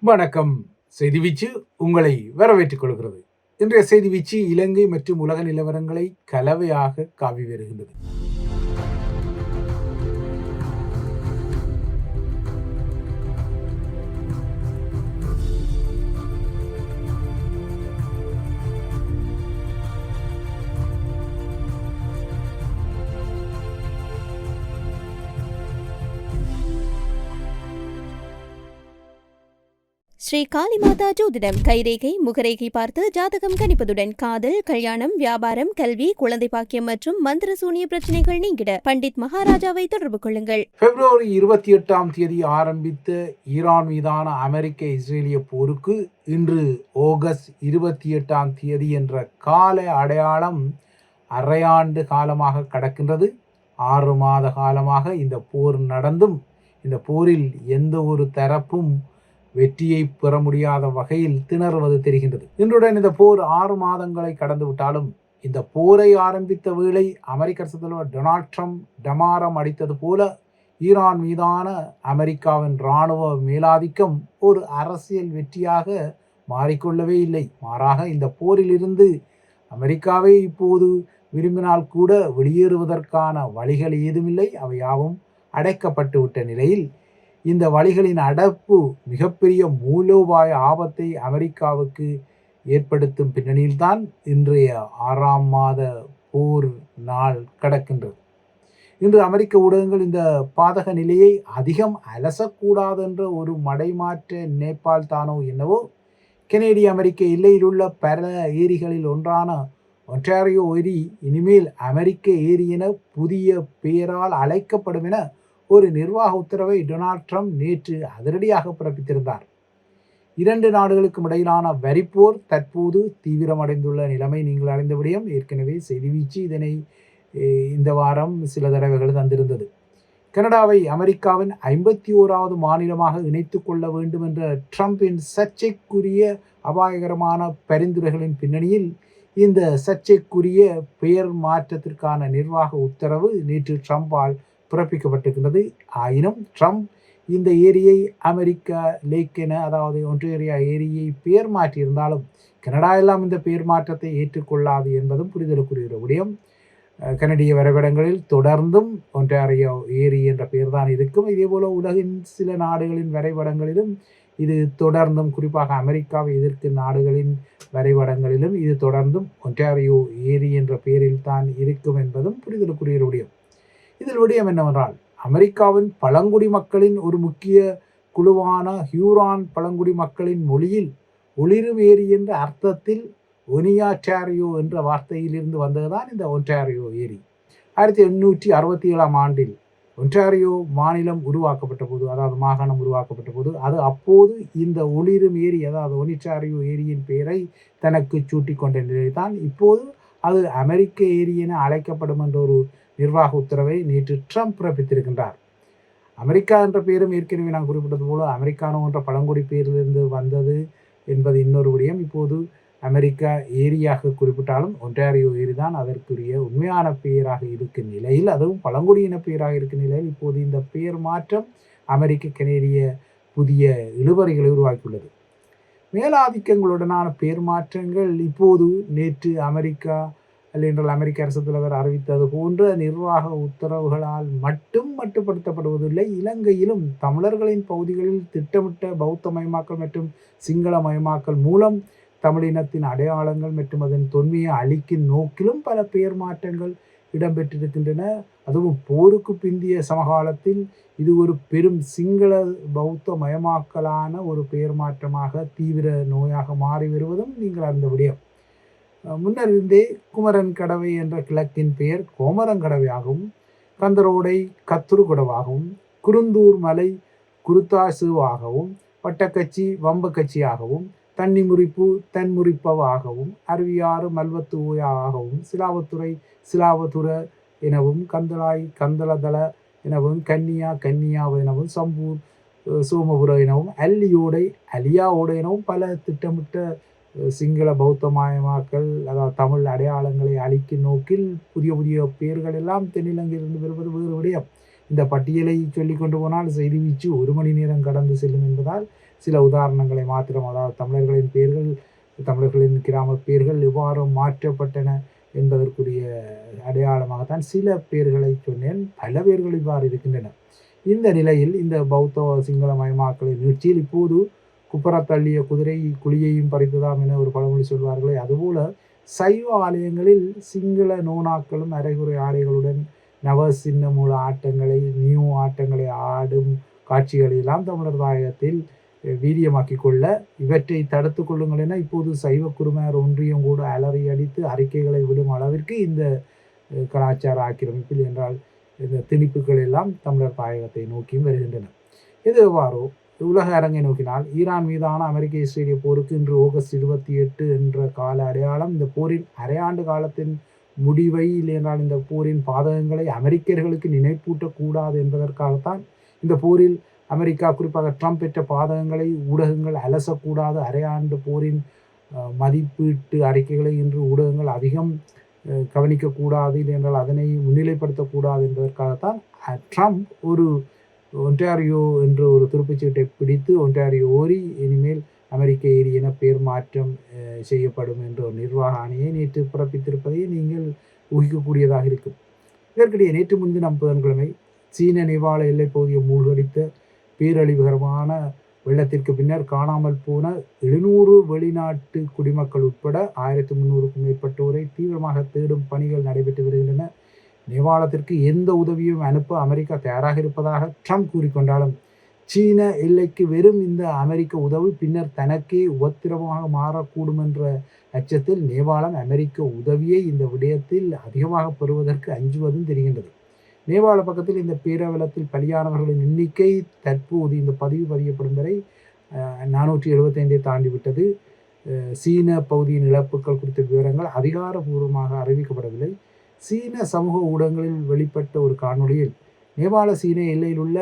வணக்கம். செய்தி வீச்சு உங்களை வரவேற்றுக் கொள்கிறது. இன்றைய செய்தி வீச்சு இலங்கை மற்றும் உலக நிலவரங்களை கலவையாக காவி வருகின்றது. ஸ்ரீ காளிமாதா ஜோதிடம் கைரேகை முகரேகை பார்த்து ஜாதகம் கணிப்பதுடன் காதல், கல்யாணம், வியாபாரம், கல்வி, குழந்தை பாக்கியம் மற்றும் மந்திர சூனிய பிரச்சனைகள் நீங்கிட பண்டித் மகாராஜாவை தொடர்பு கொள்ளுங்கள். பிப்ரவரி 28 ஆரம்பித்த ஈரான் மீதான அமெரிக்க இஸ்ரேலிய போருக்கு இன்று ஆகஸ்ட் 28 என்ற கால அடையாளம் அரையாண்டு காலமாக கடக்கின்றது. 6 மாத காலமாக இந்த போர் நடந்தும் இந்த போரில் எந்த ஒரு தரப்பும் வெற்றியை பெற முடியாத வகையில் திணறுவது தெரிகின்றது. இன்றுடன் இந்த போர் 6 மாதங்களை கடந்து விட்டாலும் இந்த போரை ஆரம்பித்த வேளை அமெரிக்க அரசு தலைவர் டொனால்ட் ட்ரம்ப் டமாரம் அடித்தது போல ஈரான் மீதான அமெரிக்காவின் இராணுவ மேலாதிக்கம் ஒரு அரசியல் வெற்றியாக மாறிக்கொள்ளவே இல்லை. மாறாக இந்த போரில் இருந்து அமெரிக்காவே இப்போது விரும்பினால் கூட வெளியேறுவதற்கான வழிகள் ஏதுமில்லை. அவை யாவும் அடைக்கப்பட்டு விட்ட நிலையில் இந்த வழிகளின் அடப்பு மிகப்பெரிய மூலோபாய ஆபத்தை அமெரிக்காவுக்கு ஏற்படுத்தும் பின்னணியில்தான் இன்றைய 6ஆம் மாத போர் நாள் கடக்கின்றது. இன்று அமெரிக்க ஊடகங்கள் இந்த பாதக நிலையை அதிகம் அலசக்கூடாது என்ற ஒரு மடைமாற்ற நினைப்பால் தானோ என்னவோ கெனடிய அமெரிக்க எல்லையில் உள்ள பல ஏரிகளில் ஒன்றான ஒன்டாரியோ ஏரி இனிமேல் அமெரிக்க ஏரி என புதிய பெயரால் அழைக்கப்படும் என ஒரு நிர்வாக உத்தரவை டொனால்ட் ட்ரம்ப் நேற்று அதிரடியாக பிறப்பித்திருந்தார். 2 நாடுகளுக்கும் இடையிலான வரிப்போர் தற்போது தீவிரமடைந்துள்ள நிலைமை நீங்கள் அறிந்த விடயம். ஏற்கனவே செய்தி வீச்சு இதனை இந்த வாரம் சில தடவைகள் தந்திருந்தது. கனடாவை அமெரிக்காவின் 51வது மாநிலமாக இணைத்துக் கொள்ள வேண்டும் என்ற ட்ரம்பின் சர்ச்சைக்குரிய அபாயகரமான பரிந்துரைகளின் பின்னணியில் இந்த சர்ச்சைக்குரிய பெயர் மாற்றத்திற்கான நிர்வாக உத்தரவு நேற்று ட்ரம்பால் பிறப்பிக்கப்பட்டிருக்கின்றது. ஆயினும் ட்ரம்ப் இந்த ஏரியை அமெரிக்கா லேக் என, அதாவது ஒன்டேரியா ஏரியை பெயர் மாற்றியிருந்தாலும் கனடா எல்லாம் இந்த பெயர் மாற்றத்தை ஏற்றுக்கொள்ளாது என்பதும் புரிதலுக்குரிய விடயம். கனடிய வரைபடங்களில் தொடர்ந்தும் ஒன்டாரியோ ஏரி என்ற பெயர் தான் இருக்கும். இதேபோல உலகின் சில நாடுகளின் வரைபடங்களிலும் இது தொடர்ந்தும், குறிப்பாக அமெரிக்காவை எதிர்க்கும் நாடுகளின் வரைபடங்களிலும் இது தொடர்ந்தும் ஒன்டாரியோ ஏரி என்ற பெயரில் தான் இருக்கும் என்பதும் புரிதலுக்குரிய விடயம். இதில் விடயம் என்னவென்றால், அமெரிக்காவின் பழங்குடி மக்களின் ஒரு முக்கிய குழுவான ஹியூரான் பழங்குடி மக்களின் மொழியில் ஒளிரும் ஏரி என்ற அர்த்தத்தில் ஒனியாட்டாரியோ என்ற வார்த்தையிலிருந்து வந்ததுதான் இந்த ஒன்டாரியோ ஏரி. 1867ஆம் ஆண்டில் ஒன்டாரியோ மாநிலம் உருவாக்கப்பட்ட போது, அதாவது மாகாணம் உருவாக்கப்பட்ட போது, அது அப்போது இந்த ஒளிரும் ஏரி, அதாவது ஒனிட்டாரியோ ஏரியின் பெயரை தனக்கு சூட்டி கொண்ட நிலையில் தான் இப்போது அது அமெரிக்க ஏரி என அழைக்கப்படும் என்ற ஒரு நிர்வாக உத்தரவை நேற்று ட்ரம்ப் பிறப்பித்திருக்கின்றார். அமெரிக்கா என்ற பெயரும் ஏற்கனவே நான் குறிப்பிட்டது போல அமெரிக்கானோ என்ற பழங்குடி பெயரிலிருந்து வந்தது என்பது இன்னொரு விடயம். இப்போது அமெரிக்கா ஏரியாக குறிப்பிட்டாலும் ஒன்டாரியோ ஏரி தான் அதற்குரிய உண்மையான பெயராக இருக்கும் நிலையில், அதுவும் பழங்குடியின பெயராக இருக்கும் நிலையில் இப்போது இந்த பெயர் மாற்றம் அமெரிக்க கனேடிய புதிய இழுபறிகளை உருவாக்கியுள்ளது. மேலாதிக்கங்களுடனான பெயர் மாற்றங்கள் இப்போது நேற்று அமெரிக்கா என்றால் அமெரிக்க அரசு தலைவர் அறிவித்தது போன்ற நிர்வாக உத்தரவுகளால் மட்டும் மட்டுப்படுத்தப்படுவதில்லை. இலங்கையிலும் தமிழர்களின் பகுதிகளில் திட்டமிட்ட பௌத்தமயமாக்கல் மற்றும் சிங்களமயமாக்கல் மூலம் தமிழினத்தின் அடையாளங்கள் மற்றும் அதன் தொன்மையை அளிக்கும் நோக்கிலும் பல பெயர் மாற்றங்கள் இடம்பெற்றிருக்கின்றன. அதுவும் போருக்கு பிந்திய சமகாலத்தில் இது ஒரு பெரும் சிங்கள பௌத்த மயமாக்கலான ஒரு பெயர் மாற்றமாக தீவிர நோயாக மாறி வருவதும் நீங்கள் அறிந்த விடயம். முன்னறிந்தே குமரன் கடவை என்ற கிழக்கின் பெயர் கோமரங்கடவையாகவும், கந்தரோடை கத்துருகுடவாகவும், குருந்தூர் மலை குருத்தாசுவாகவும், வட்டக்கட்சி வம்பக்கட்சியாகவும், தண்ணி முறிப்பு தன்முறிப்பவாகவும், அருவியாறு மல்வத்துவாகவும், சிலாவத்துறை சிலாவதுர எனவும், கந்தளாய் கந்தளதள எனவும், கன்னியா கன்னியாவ எனவும், சம்பூர் சோமபுர எனவும், அல்லியோடை அலியாவோடை எனவும் பல திட்டமிட்ட சிங்கள பௌத்தமயமாக்கல், அதாவது தமிழ் அடையாளங்களை அளிக்கும் நோக்கில் புதிய புதிய பெயர்கள் எல்லாம் தென்னிலங்கையிலிருந்து வருவது வேறு விடயம். இந்த பட்டியலை சொல்லி கொண்டு போனால் செய்தி வீச்சு 1 மணி நேரம் கடந்து செல்லும் என்பதால் சில உதாரணங்களை மாத்திரம், அதாவது தமிழர்களின் கிராம பெயர்கள் எவ்வாறு மாற்றப்பட்டன என்பதற்குரிய அடையாளமாகத்தான் சில பெயர்களை சொன்னேன். பல பெயர்கள் இவ்வாறு இருக்கின்றன. இந்த நிலையில் இந்த பௌத்த சிங்கள மயமாக்கலின் நீட்சியில் இப்போது குப்பர தள்ளிய குதிரை குழியையும் பறித்ததாம் என ஒரு பழமொழி சொல்வார்களே, அதுபோல சைவ ஆலயங்களில் சிங்கள நோனாக்களும் அரைகுறை ஆடைகளுடன் நவ சின்ன மூல ஆட்டங்களை நியூ ஆட்டங்களை ஆடும் காட்சிகளெல்லாம் தமிழர் தாயகத்தில் வீரியமாக்கி கொள்ள இவற்றை தடுத்து கொள்ளுங்கள் என இப்போது சைவ குருமார் ஒன்றியம் கூட அலறி அடித்து அறிக்கைகளை விடும் அளவிற்கு இந்த கலாச்சார ஆக்கிரமிப்பில் என்றால் இந்த திணிப்புகள் எல்லாம் தமிழர் தாயகத்தை நோக்கியும் வருகின்றன. இது எவ்வாறோ உலக அரங்கை நோக்கினால் ஈரான் மீதான அமெரிக்க இஸ்ரேலிய போருக்கு இன்று ஆகஸ்ட் 28 என்ற கால அடையாளம் இந்த போரின் அரையாண்டு காலத்தின் முடிவை, இல்லையென்றால் இந்த போரின் பாதகங்களை அமெரிக்கர்களுக்கு நினைப்பூட்டக்கூடாது என்பதற்காகத்தான் இந்த போரில் அமெரிக்கா, குறிப்பாக ட்ரம்ப் பெற்ற பாதகங்களை ஊடகங்கள் அலசக்கூடாது, அரையாண்டு போரின் மதிப்பீட்டு அறிக்கைகளை இன்று ஊடகங்கள் அதிகம் கவனிக்கக்கூடாது, இல்லையென்றால் அதனை முன்னிலைப்படுத்தக்கூடாது என்பதற்காகத்தான் ட்ரம்ப் ஒரு ஒன்டாரியோ என்ற ஒரு துருப்புச்சீட்டை பிடித்து ஒன்டாரியோ ஓரி இனிமேல் அமெரிக்க ஏரி என பெயர் மாற்றம் செய்யப்படும் என்ற ஒரு நிர்வாக ஆணையை நேற்று பிறப்பித்திருப்பதை நீங்கள் ஊகிக்கக்கூடியதாக இருக்கும். இதற்கிடையே நேற்று முன்தினம் புதன்கிழமை சீன நேபாள எல்லைப் பகுதியை மூழ்கடித்த பேரழிவுகரமான வெள்ளத்திற்கு பின்னர் காணாமல் போன 700 வெளிநாட்டு குடிமக்கள் உட்பட 1300க்கும் மேற்பட்டோரை தீவிரமாக தேடும் பணிகள் நடைபெற்று வருகின்றன. நேபாளத்திற்கு எந்த உதவியும் அனுப்ப அமெரிக்கா தயாராக இருப்பதாக ட்ரம்ப் கூறிக்கொண்டாலும் சீன எல்லைக்கு வெறும் இந்த அமெரிக்க உதவி பின்னர் தனக்கே உபத்திரமாக மாறக்கூடும் என்ற அச்சத்தில் நேபாளம் அமெரிக்க உதவியை இந்த விடயத்தில் அதிகமாக பெறுவதற்கு அஞ்சுவதும் தெரிகின்றது. நேபாள பக்கத்தில் இந்த பேரவலத்தில் பலியானவர்களின் எண்ணிக்கை தற்போது இந்த பதிவு பதியப்படும் வரை 475 தாண்டிவிட்டது. சீன பகுதியின் இழப்புகள் குறித்த விவரங்கள் அதிகாரபூர்வமாக அறிவிக்கப்படவில்லை. சீன சமூக ஊடகங்களில் வெளிப்பட்ட ஒரு காணொளியில் நேபாள சீன எல்லையில் உள்ள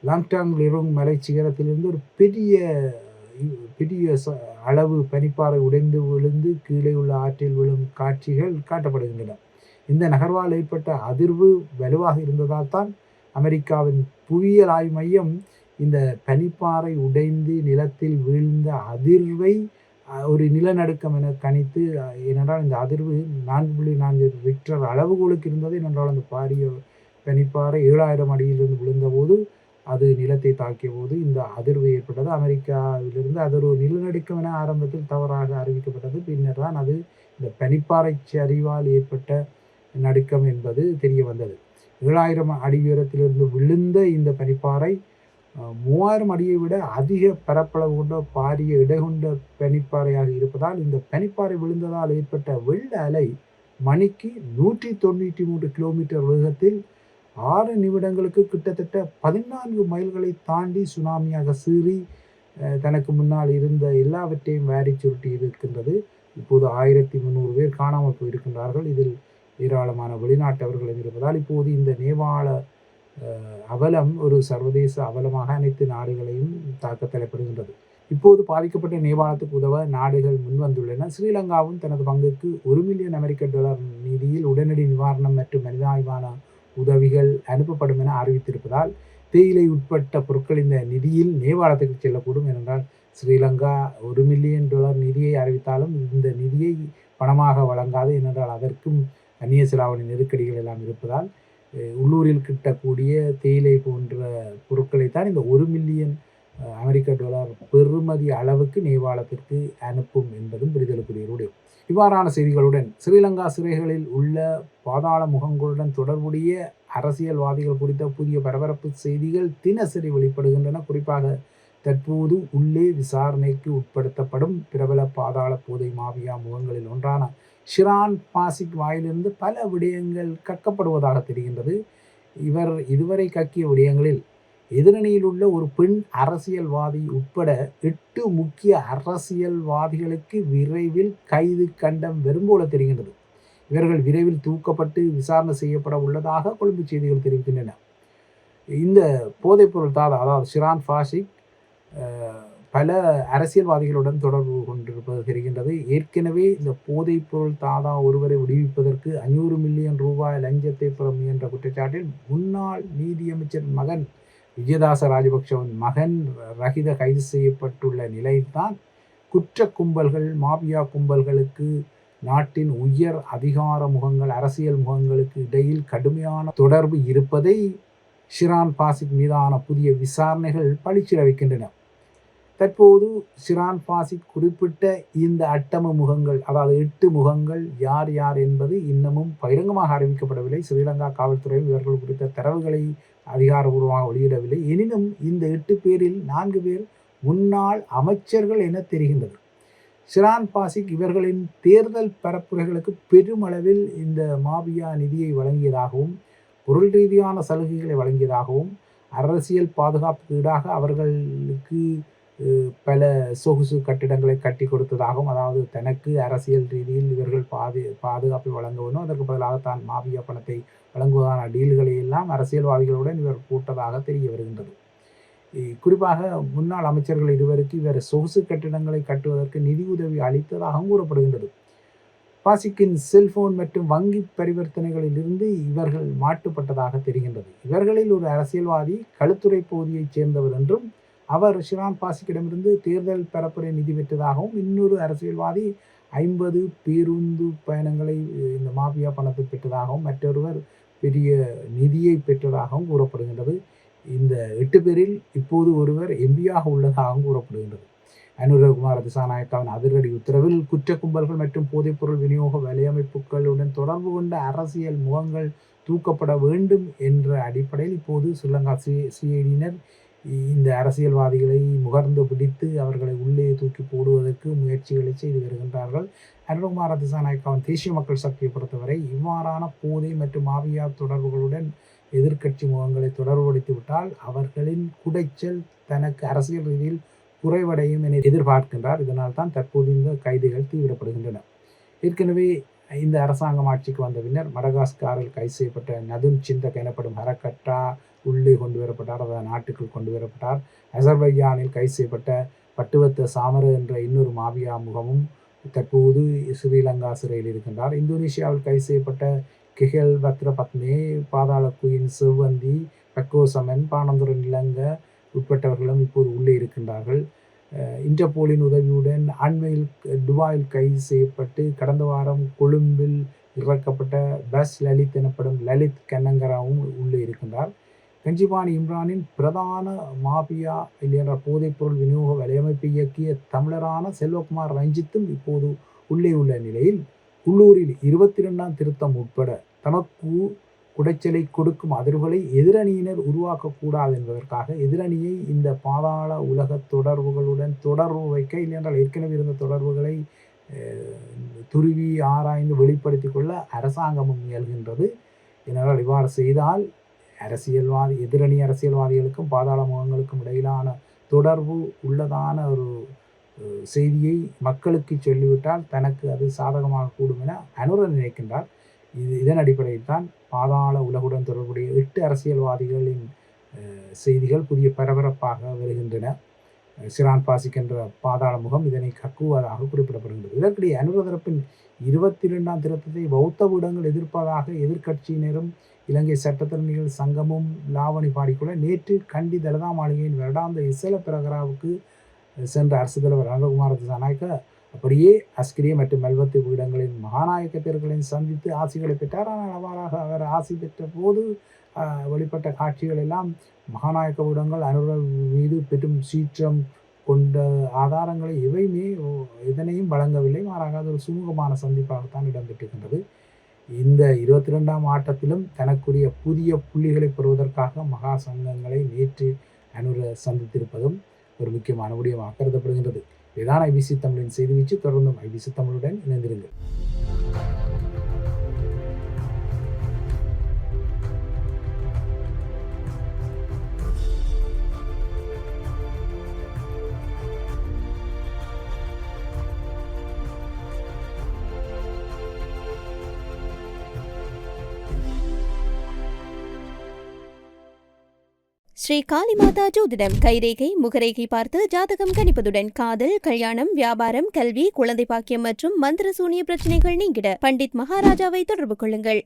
லாங்டாங் லிரோங் மலை சிகரத்திலிருந்து ஒரு பெரிய அளவு பனிப்பாறை உடைந்து விழுந்து கீழே உள்ள ஆற்றில் விழும் காட்சிகள் காட்டப்படுகின்றன. இந்த நகர்வால் ஏற்பட்ட அதிர்வு வலுவாக இருந்ததால் தான் அமெரிக்காவின் புவியியல் ஆய்வு மையம் இந்த பனிப்பாறை உடைந்து நிலத்தில் வீழ்ந்த அதிர்வை ஒரு நிலநடுக்கம் என கணித்து, ஏனென்றால் இந்த அதிர்வு 4.4 ரிக்டர் அளவுகோலுக்கு இருந்தது. ஏனென்றால் அந்த பாரிய பனிப்பாறை 7000 அடியிலிருந்து விழுந்தபோது அது நிலத்தை தாக்கிய போது இந்த அதிர்வு ஏற்பட்டது. அமெரிக்காவிலிருந்து அது ஒரு நிலநடுக்கம் என ஆரம்பத்தில் தவறாக அறிவிக்கப்பட்டது. பின்னர் தான் அது இந்த பனிப்பாறை சரிவால் ஏற்பட்ட நடுக்கம் என்பது தெரிய வந்தது. 7000 அடி உயரத்திலிருந்து விழுந்த இந்த பனிப்பாறை 3000 அடியை விட அதிக பரப்பளவு கொண்ட பாரிய இடைகொண்ட பனிப்பாறையாக இருப்பதால் இந்த பனிப்பாறை விழுந்ததால் ஏற்பட்ட வெள்ள அலை மணிக்கு 193 கிலோமீட்டர் வேகத்தில் 6 நிமிடங்களுக்கு கிட்டத்தட்ட 14 மைல்களை தாண்டி சுனாமியாக சீறி தனக்கு முன்னால் இருந்த எல்லாவற்றையும் வாரி சுருட்டி இருக்கின்றது. இப்போது 1300 பேர் காணாமல் போயிருக்கின்றார்கள். இதில் ஏராளமான வெளிநாட்டவர்களும் இருப்பதால் இப்போது இந்த நேபாள அவலம் ஒரு சர்வதேச அவலமாக அனைத்து நாடுகளையும் தாக்க தலைப்படுகின்றது. இப்போது பாதிக்கப்பட்ட நேபாளத்துக்கு உதவ நாடுகள் முன்வந்துள்ளன. ஸ்ரீலங்காவும் தனது பங்குக்கு $1 மில்லியன் அமெரிக்க நிதியில் உடனடி நிவாரணம் மற்றும் மனிதாய்வான உதவிகள் அனுப்பப்படும் என அறிவித்திருப்பதால் தேயிலை உட்பட்ட பொருட்கள் இந்த நிதியில் நேபாளத்துக்கு செல்லக்கூடும். ஏனென்றால் ஸ்ரீலங்கா $1 மில்லியன் நிதியை அறிவித்தாலும் இந்த நிதியை பணமாக வழங்காது. ஏனென்றால் அதற்கும் அந்நிய செலாவணி நெருக்கடிகள் எல்லாம் இருப்பதால் உள்ளூரில் கிட்டக்கூடிய தேயிலை போன்ற பொருட்களைத்தான் இந்த $1 மில்லியன் அமெரிக்க பெறுமதி அளவுக்கு நேபாளத்திற்கு அனுப்பும் என்பதும் புரிதலுக்குரிய. இவ்வாறான செய்திகளுடன் ஸ்ரீலங்கா சிறைகளில் உள்ள பாதாள முகங்களுடன் தொடர்புடைய அரசியல்வாதிகள் குறித்த புதிய பரபரப்பு செய்திகள் தினசரி வெளிப்படுகின்றன. குறிப்பாக தற்போது உள்ளே விசாரணைக்கு உட்படுத்தப்படும் பிரபல பாதாள போதை மாஃபியா முகங்களில் ஒன்றான ஷிரான் பாசிக் வாயிலிருந்து பல விடயங்கள் கக்கப்படுவதாக தெரிகின்றது. இவர் இதுவரை கக்கிய விடயங்களில் எதிரணியில் உள்ள ஒரு பெண் அரசியல்வாதி உட்பட 8 முக்கிய அரசியல்வாதிகளுக்கு விரைவில் கைது கண்டம் வரும் போல தெரிகின்றது. இவர்கள் விரைவில் தூக்கப்பட்டு விசாரணை செய்யப்பட உள்ளதாக கொழும்பு செய்திகள் தெரிவிக்கின்றன. இந்த போதைப்பொருள் தாதா, அதாவது ஷிரான் பாசிக், பல அரசியல்வாதிகளுடன் தொடர்பு கொண்டிருப்பது தெரிகின்றது. ஏற்கனவே இந்த போதைப்பொருள் தாதா ஒருவரை விடுவிப்பதற்கு $500 மில்லியன் லஞ்சத்தை பெற முயன்ற குற்றச்சாட்டில் முன்னாள் நீதியமைச்சர் மகன் விஜயதாச ராஜபக்ஷவின் மகன் ரஹித கைது செய்யப்பட்டுள்ள நிலையில்தான் குற்ற கும்பல்கள், மாபியா கும்பல்களுக்கு நாட்டின் உயர் அதிகார முகங்கள், அரசியல் முகங்களுக்கு இடையில் கடுமையான தொடர்பு இருப்பதை ஷிரான் பாசிக் மீதான புதிய விசாரணைகள் பளிச்சிட வைக்கின்றன. தற்போது ஷிரான் பாசிக் குறிப்பிட்ட இந்த அட்டம முகங்கள், அதாவது 8 முகங்கள் யார் யார் என்பது இன்னமும் பகிரங்கமாக அறிவிக்கப்படவில்லை. ஸ்ரீலங்கா காவல்துறையும் இவர்கள் குறித்த தரவுகளை அதிகாரபூர்வமாக வெளியிடவில்லை. எனினும் இந்த 8 பேரில் 4 பேர் முன்னாள் அமைச்சர்கள் என தெரிகின்றது. ஷிரான் பாசிக் இவர்களின் தேர்தல் பரப்புரைகளுக்கு பெருமளவில் இந்த மாபியா நிதியை வழங்கியதாகவும், பொருள் ரீதியான சலுகைகளை வழங்கியதாகவும், அரசியல் பாதுகாப்புக்கு ஈடாக அவர்களுக்கு பல சொகுசு கட்டிடங்களை கட்டி கொடுத்ததாகவும், அதாவது தனக்கு அரசியல் ரீதியில் இவர்கள் பாதுகாப்பை வழங்க வேண்டும், அதற்கு பதிலாக தான் மாபியா பணத்தை வழங்குவதான டீல்களை எல்லாம் அரசியல்வாதிகளுடன் இவர் போட்டதாக தெரிய வருகின்றது. குறிப்பாக முன்னாள் அமைச்சர்கள் இருவருக்கு இவர் சொகுசு கட்டிடங்களை கட்டுவதற்கு நிதியுதவி அளித்ததாகவும் கூறப்படுகின்றது. பாசிக்கின் செல்போன் மற்றும் வங்கி பரிவர்த்தனைகளில் இருந்து இவர்கள் மாட்டுப்பட்டதாக தெரிகின்றது. இவர்களில் ஒரு அரசியல்வாதி களுத்துறை பகுதியைச் சேர்ந்தவர் என்றும், அவர் ஷிரான் பாசிக்கிடமிருந்து தேர்தல் பரப்புரை நிதி பெற்றதாகவும், இன்னொரு அரசியல்வாதி 50 பேருந்து பயணங்களை இந்த மாபியா பணத்தை பெற்றதாகவும், மற்றொருவர் பெரிய நிதியை பெற்றதாகவும் கூறப்படுகின்றது. இந்த 8 பேரில் இப்போது ஒருவர் எம்பியாக உள்ளதாகவும் கூறப்படுகின்றது. அனுரகுமார திசாநாயக்காவின் அதிரடி உத்தரவில் குற்ற கும்பல்கள் மற்றும் போதைப்பொருள் விநியோக வலையமைப்புகளுடன் தொடர்பு கொண்ட அரசியல் முகங்கள் தூக்கப்பட வேண்டும் என்ற அடிப்படையில் இப்போது ஸ்ரீலங்கா சிஐடியினர் இந்த அரசியல்வாதிகளை முகர்ந்து பிடித்து அவர்களை உள்ளே தூக்கி போடுவதற்கு முயற்சிகளை செய்து வருகின்றார்கள். அனுரகுமார திசாநாயக்காவின் தேசிய மக்கள் சக்தியை பொறுத்தவரை இவ்வாறான போதை மற்றும் மாபியா தொடர்புகளுடன் எதிர்க்கட்சி முகங்களை தொடர்புபடுத்திவிட்டால் அவர்களின் குடைச்சல் தனக்கு அரசியல் ரீதியில் குறைவடையும் என எதிர்பார்க்கின்றார். இதனால் தான் தற்போது இந்த கைதுகள் தீவிரப்படுகின்றன. ஏற்கனவே இந்த அரசாங்கம் ஆட்சிக்கு வந்த பின்னர் மடகாஸ்காரில் கைது செய்யப்பட்ட நதுன் சிந்தக் எனப்படும் ஹரக்கட்டா உள்ளே கொண்டு வரப்பட்டார், அதாவது நாட்டுக்குள் கொண்டு வரப்பட்டார். அசர்பைஜானில் கைது செய்யப்பட்ட பட்டுவத்த சாமர என்ற இன்னொரு மாபியா முகமும் தற்போது ஸ்ரீலங்கா சிறையில் இருக்கின்றார். இந்தோனேஷியாவில் கைது செய்யப்பட்ட கெஹல் பத்ர பத்மே, பாதாள குயின் செவ்வந்தி, பக்கோசமன், பானந்துர நிலங்க உட்பட்டவர்களும் இப்போது உள்ளே இருக்கின்றார்கள். இன்டர்போலின் உதவியுடன் அண்மையில் துபாயில் கைது செய்யப்பட்டு கடந்த வாரம் கொழும்பில் இறக்கப்பட்ட பஸ் லலித் எனப்படும் லலித் கன்னங்கராவும் உள்ளே இருக்கின்றார். கஞ்சிபானி இம்ரானின் பிரதான மாபியா என்ற போதைப்பொருள் விநியோக வலையமைப்பை இயக்கிய தமிழரான செல்வகுமார் ரஞ்சித்தும் இப்போது உள்ளே உள்ள நிலையில், உள்ளூரில் 22ஆம் திருத்தம் உட்பட தமக்கு குடைச்சலை கொடுக்கும் அதிர்வுகளை எதிரணியினர் உருவாக்கக்கூடாது என்பதற்காக எதிரணியை இந்த பாதாள உலக தொடர்புகளுடன் தொடர்பு வைக்க, இல்லையென்றால் ஏற்கனவே இருந்த தொடர்புகளை துருவி ஆராய்ந்து வெளிப்படுத்தி கொள்ள அரசாங்கமும் முயல்கின்றது. இதனால் இவ்வாறு செய்தால் எதிரணி அரசியல்வாதிகளுக்கும் பாதாள முகங்களுக்கும் இடையிலான தொடர்பு உள்ளதான ஒரு செய்தியை மக்களுக்கு சொல்லிவிட்டால் தனக்கு அது சாதகமாக கூடும் என அனுர நினைக்கின்றார். இதன் அடிப்படையில் தான் பாதாள உலகுடன் தொடர்புடைய 8 அரசியல்வாதிகளின் செய்திகள் புதிய பரபரப்பாக வருகின்றன. ஷிரான் பாசிக் என்ற பாதாள முகம் இதனை கக்குவதாக குறிப்பிடப்படுகின்றது. இதற்கிடையே அனுர தரப்பின் 22ஆம் திருத்தத்தை பௌத்த ஊடகங்கள் எதிர்ப்பதாக எதிர்க்கட்சியினரும் இலங்கை சட்டத்தரணிகள் சங்கமும் லாவணி பாடிக்கொள்ள நேற்று கண்டி தலதா மாளிகையின் வருடாந்த இசல பிரகராவுக்கு சென்ற அரசு தலைவர் அனுரகுமார திசாநாயக்க அப்படியே அஸ்கிரிய மற்றும் மெல்வத்து பீடங்களின் மகாநாயக்க தேர்களின் சந்தித்து ஆசிகளை பெற்றார். ஆனால் அவ்வாறாக அவர் ஆசி பெற்ற போது வெளிப்பட்ட காட்சிகள் எல்லாம் மகாநாயக்க பீடங்கள் அனுர மீது பெரும் சீற்றம் கொண்ட ஆதாரங்களை எதனையும் வழங்கவில்லை. மாறாக அது ஒரு சுமூகமான சந்திப்பாகத்தான் இடம்பெற்றிருக்கின்றது. இந்த 22ஆம் ஆட்டத்திலும் தனக்குரிய புதிய புள்ளிகளை பெறுவதற்காக மகா சங்கங்களை நேற்று அனுர சந்தித்திருப்பதும் ஒரு முக்கியமான விடயமாக கருதப்படுகின்றது. இதுதான் ஐபிசி தமிழின் செய்தி வீச்சு. தொடர்ந்தும் ஐபிசி தமிழுடன் இணைந்திருங்கள். ஸ்ரீ காளிமாதா ஜோதிடம் கைரேகை முகரேகை பார்த்து ஜாதகம் கணிப்பதுடன் காதல், கல்யாணம், வியாபாரம், கல்வி, குழந்தை பாக்கியம் மற்றும் மந்திர சூனிய பிரச்சனைகள் நீங்கிட பண்டித் மகாராஜாவை தொடர்பு கொள்ளுங்கள்.